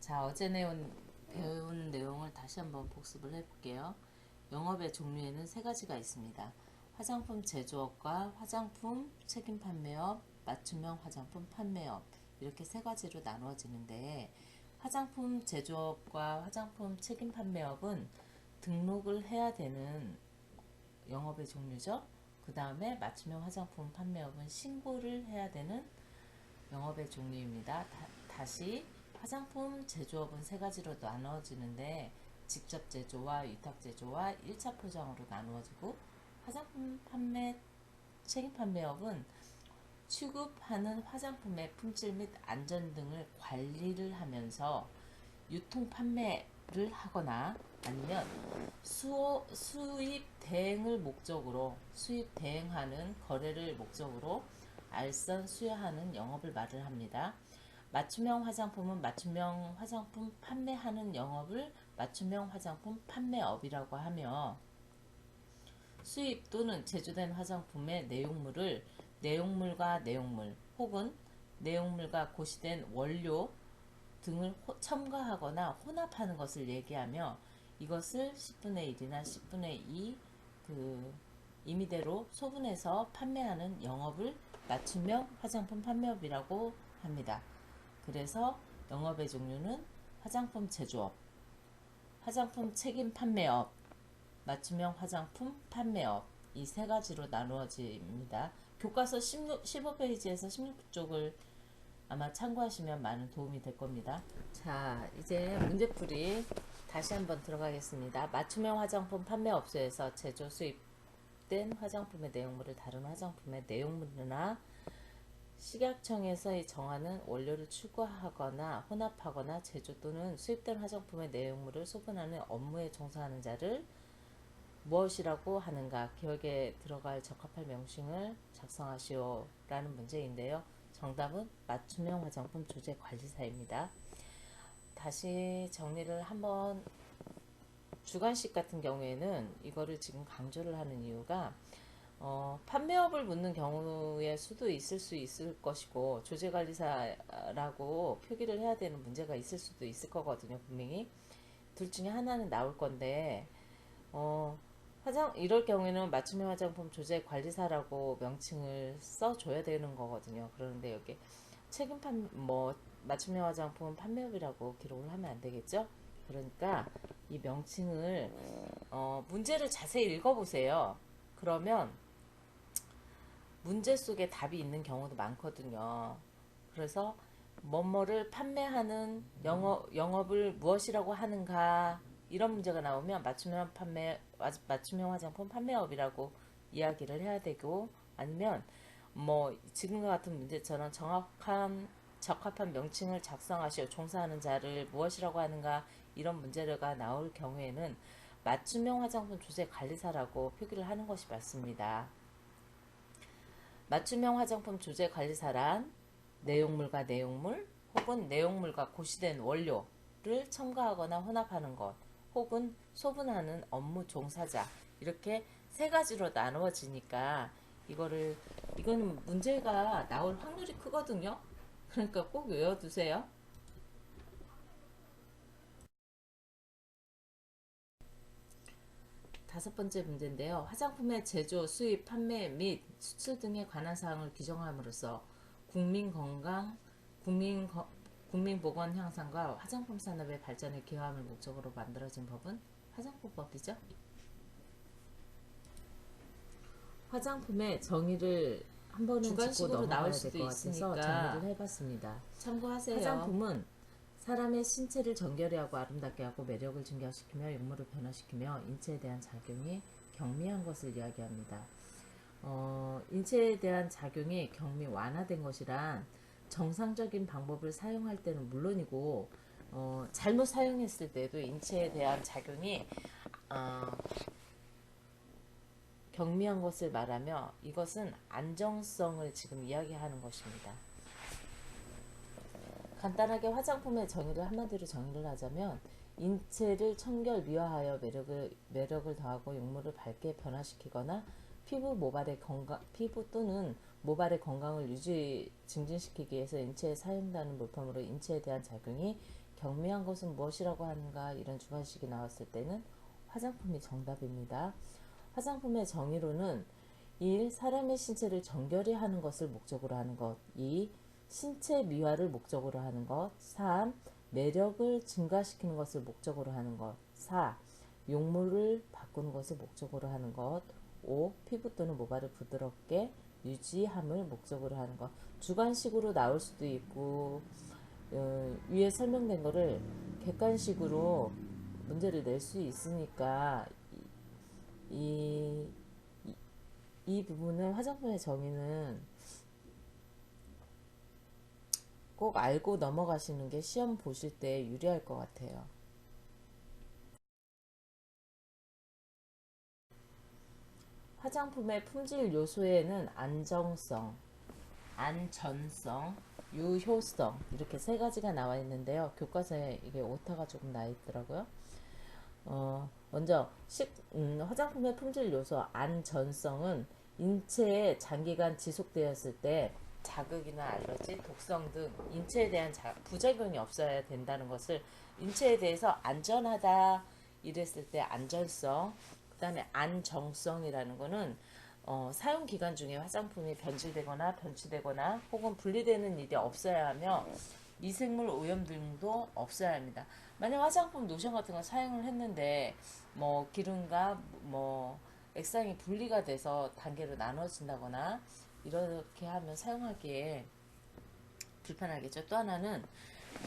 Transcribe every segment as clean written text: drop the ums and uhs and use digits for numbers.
자, 어제 배운 내용을 다시 한번 복습을 해볼게요. 영업의 종류에는 세 가지가 있습니다. 화장품 제조업과 화장품 책임 판매업, 맞춤형 화장품 판매업 이렇게 세 가지로 나누어지는데 화장품 제조업과 화장품 책임 판매업은 등록을 해야 되는 영업의 종류죠. 그 다음에 맞춤형 화장품 판매업은 신고를 해야 되는 영업의 종류입니다. 다시 화장품 제조업은 세 가지로 나누어지는데 직접 제조와 위탁 제조와 1차 포장으로 나누어지고 화장품 판매 책임 판매업은 취급하는 화장품의 품질 및 안전 등을 관리를 하면서 유통 판매를 하거나 아니면 수입 대행을 목적으로 수입 대행하는 거래를 목적으로 알선 수여하는 영업을 말을 합니다. 맞춤형 화장품은 맞춤형 화장품 판매하는 영업을 맞춤형 화장품 판매업이라고 하며 수입 또는 제조된 화장품의 내용물을 내용물과 내용물 혹은 내용물과 고시된 원료 등을 첨가하거나 혼합하는 것을 얘기하며 이것을 10분의 1이나 10분의 2 임의대로 소분해서 판매하는 영업을 맞춤형 화장품 판매업이라고 합니다. 그래서 영업의 종류는 화장품 제조업, 화장품 책임 판매업, 맞춤형 화장품 판매업 이 세 가지로 나누어집니다. 교과서 15페이지에서 16쪽을 아마 참고하시면 많은 도움이 될 겁니다. 자, 이제 문제풀이 다시 한번 들어가겠습니다. 맞춤형 화장품 판매업소에서 제조 수입된 화장품의 내용물을 다른 화장품의 내용물이나 식약청에서 정하는 원료를 추가하거나 혼합하거나 제조 또는 수입된 화장품의 내용물을 소분하는 업무에 종사하는 자를 무엇이라고 하는가? 기억에 들어갈 적합한 명칭을 작성하시오 라는 문제인데요. 정답은 맞춤형 화장품 조제 관리사입니다. 다시 정리를 한번 주관식 같은 경우에는 이거를 지금 강조를 하는 이유가 판매업을 묻는 경우의 수도 있을 수 있을 것이고 조제관리사라고 표기를 해야 되는 문제가 있을 수도 있을 거거든요. 분명히 둘 중에 하나는 나올 건데 이럴 경우에는 맞춤형 화장품 조제 관리사라고 명칭을 써줘야 되는 거거든요. 그런데 여기 맞춤형 화장품 판매업이라고 기록을 하면 안 되겠죠? 그러니까 이 명칭을 문제를 자세히 읽어보세요. 그러면 문제 속에 답이 있는 경우도 많거든요. 그래서 뭐뭐를 판매하는 영업을 무엇이라고 하는가 이런 문제가 나오면 맞춤형 화장품 판매업이라고 이야기를 해야 되고 아니면 지금과 같은 문제처럼 적합한 명칭을 작성하시오 종사하는 자를 무엇이라고 하는가 이런 문제가 나올 경우에는 맞춤형 화장품 조제 관리사라고 표기를 하는 것이 맞습니다. 맞춤형 화장품 조제 관리사란 내용물과 내용물 혹은 내용물과 고시된 원료를 첨가하거나 혼합하는 것 혹은 소분하는 업무 종사자 이렇게 세 가지로 나누어지니까 이거는 문제가 나올 확률이 크거든요. 그러니까 꼭 외워두세요. 다섯 번째 문제인데요. 화장품의 제조, 수입, 판매 및 수출 등에 관한 사항을 규정함으로써 국민 건강, 국민, 국민 보건 향상과 화장품 산업의 발전에 기여함을 목적으로 만들어진 법은 화장품법이죠. 화장품의 정의를 한 번은 짚고 주관식으로 나올 넘어가야 될 수도 것 같아서 있으니까 정리를 해봤습니다. 참고하세요. 화장품은 사람의 신체를 정결히 하고 아름답게 하고 매력을 증가시키며 용모를 변화시키며 인체에 대한 작용이 경미한 것을 이야기합니다. 인체에 대한 작용이 경미 완화된 것이란 정상적인 방법을 사용할 때는 물론이고 잘못 사용했을 때도 인체에 대한 작용이 경미한 것을 말하며 이것은 안정성을 지금 이야기하는 것입니다. 간단하게 화장품의 정의를 한마디로 정의를 하자면 인체를 청결 미화하여 매력을 더하고 용모를 밝게 변화시키거나 피부 모발의 건강 피부 또는 모발의 건강을 증진시키기 위해서 인체에 사용되는 물품으로 인체에 대한 작용이 경미한 것은 무엇이라고 하는가, 이런 주관식이 나왔을 때는 화장품이 정답입니다. 화장품의 정의로는 1. 사람의 신체를 정결히 하는 것을 목적으로 하는 것. 2. 신체 미화를 목적으로 하는 것. 3. 매력을 증가시키는 것을 목적으로 하는 것. 4. 용물을 바꾸는 것을 목적으로 하는 것. 5. 피부 또는 모발을 부드럽게 유지함을 목적으로 하는 것. 주관식으로 나올 수도 있고, 위에 설명된 거를 객관식으로 문제를 낼 수 있으니까 이, 이 부분은, 화장품의 정의는 꼭 알고 넘어가시는 게 시험 보실 때 유리할 것 같아요. 화장품의 품질 요소에는 안정성, 안전성, 유효성, 이렇게 세 가지가 나와 있는데요. 교과서에 이게 오타가 조금 나 있더라고요. 먼저 화장품의 품질 요소 안전성은 인체에 장기간 지속되었을 때 자극이나 알러지, 독성 등 인체에 대한 부작용이 없어야 된다는 것을, 인체에 대해서 안전하다 이랬을 때 안전성, 그 다음에 안정성이라는 거는 사용 기간 중에 화장품이 변질되거나 변치되거나 혹은 분리되는 일이 없어야 하며 미생물 오염 등도 없어야 합니다. 만약 화장품 로션 같은 거 사용을 했는데 뭐 기름과 뭐 액상이 분리가 돼서 단계로 나눠진다거나 이렇게 하면 사용하기에 불편하겠죠. 또 하나는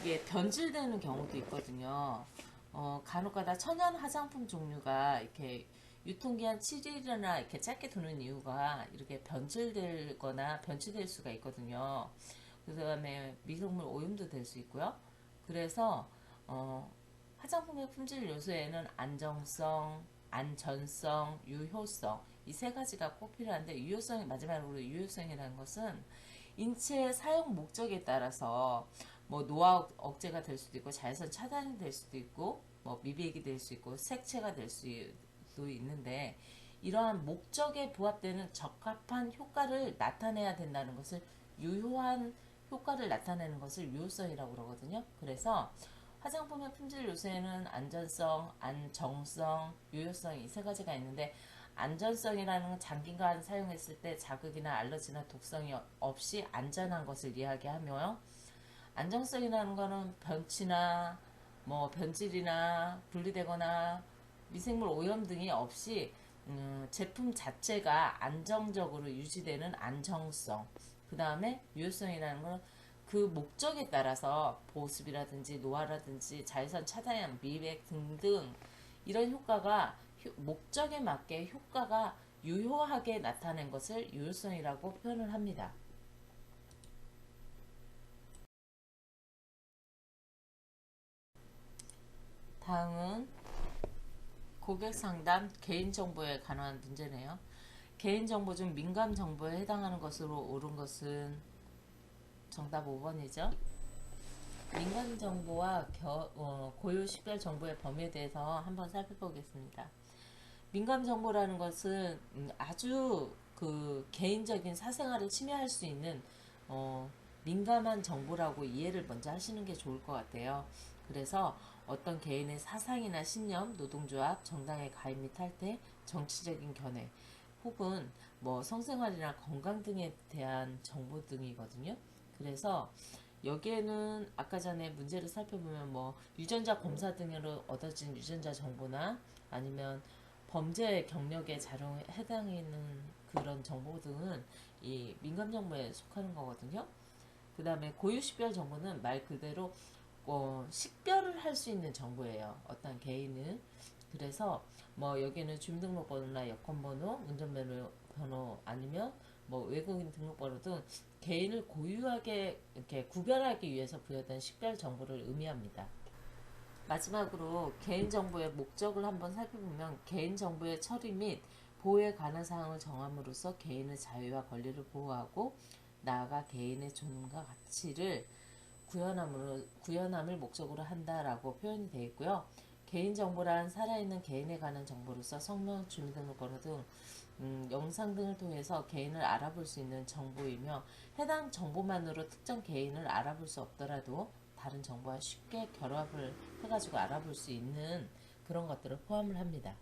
이게 변질되는 경우도 있거든요. 간혹가다 천연 화장품 종류가 이렇게 유통기한 7일이나 이렇게 짧게 두는 이유가 이렇게 변질되거나 변치될 수가 있거든요. 그 다음에 미생물 오염도 될 수 있고요. 그래서 화장품의 품질 요소에는 안정성, 안전성, 유효성, 이 세 가지가 꼭 필요한데, 유효성이, 마지막으로 유효성이라는 것은 인체의 사용 목적에 따라서 뭐 노화 억제가 될 수도 있고 자외선 차단이 될 수도 있고 뭐 미백이 될 수 있고 색채가 될 수도 있는데, 이러한 목적에 부합되는 적합한 효과를 나타내야 된다는 것을, 유효한 효과를 나타내는 것을 유효성이라고 그러거든요. 그래서 화장품의 품질 요소에는 안전성, 안정성, 유효성, 이 세 가지가 있는데, 안전성이라는 건 장기간 사용했을 때 자극이나 알러지나 독성이 없이 안전한 것을 이야기하며, 안정성이라는 거는 변치나 뭐 변질이나 분리되거나 미생물 오염 등이 없이 제품 자체가 안정적으로 유지되는 안정성. 그 다음에 유효성이라는 건 그 목적에 따라서 보습이라든지 노화라든지 자외선 차단, 미백 등등 이런 효과가 목적에 맞게 효과가 유효하게 나타낸 것을 유효성이라고 표현을 합니다. 다음은 고객 상담 개인정보에 관한 문제네요. 개인정보 중 민감정보에 해당하는 것으로 옳은 것은 정답 5번이죠. 민감정보와 고유 식별정보의 범위에 대해서 한번 살펴보겠습니다. 민감정보라는 것은 아주 그 개인적인 사생활을 침해할 수 있는 민감한 정보라고 이해를 먼저 하시는 게 좋을 것 같아요. 그래서 어떤 개인의 사상이나 신념, 노동조합, 정당의 가입 및 탈퇴, 정치적인 견해, 혹은 뭐 성생활이나 건강 등에 대한 정보 등이거든요. 그래서 여기에는 아까 전에 문제를 살펴보면 뭐 유전자 검사 등으로 얻어진 유전자 정보나 아니면 범죄 경력에 자료에 해당하는 그런 정보 등은 이 민감 정보에 속하는 거거든요. 그 다음에 고유식별 정보는 말 그대로 식별을 할 수 있는 정보예요. 어떤 개인은. 그래서 뭐 여기는 주민등록번호나 여권번호, 운전면허 아니면 뭐 외국인 등록번호 등 개인을 고유하게 이렇게 구별하기 위해서 부여된 식별 정보를 의미합니다. 마지막으로 개인정보의 목적을 한번 살펴보면, 개인정보의 처리 및 보호에 관한 사항을 정함으로써 개인의 자유와 권리를 보호하고 나아가 개인의 존엄과 가치를 구현함을 목적으로 한다라고 표현이 되어 있고요. 개인정보란 살아있는 개인에 관한 정보로서 성명, 주민등록번호 등 영상 등을 통해서 개인을 알아볼 수 있는 정보이며 해당 정보만으로 특정 개인을 알아볼 수 없더라도 다른 정보와 쉽게 결합을 해가지고 알아볼 수 있는 그런 것들을 포함을 합니다.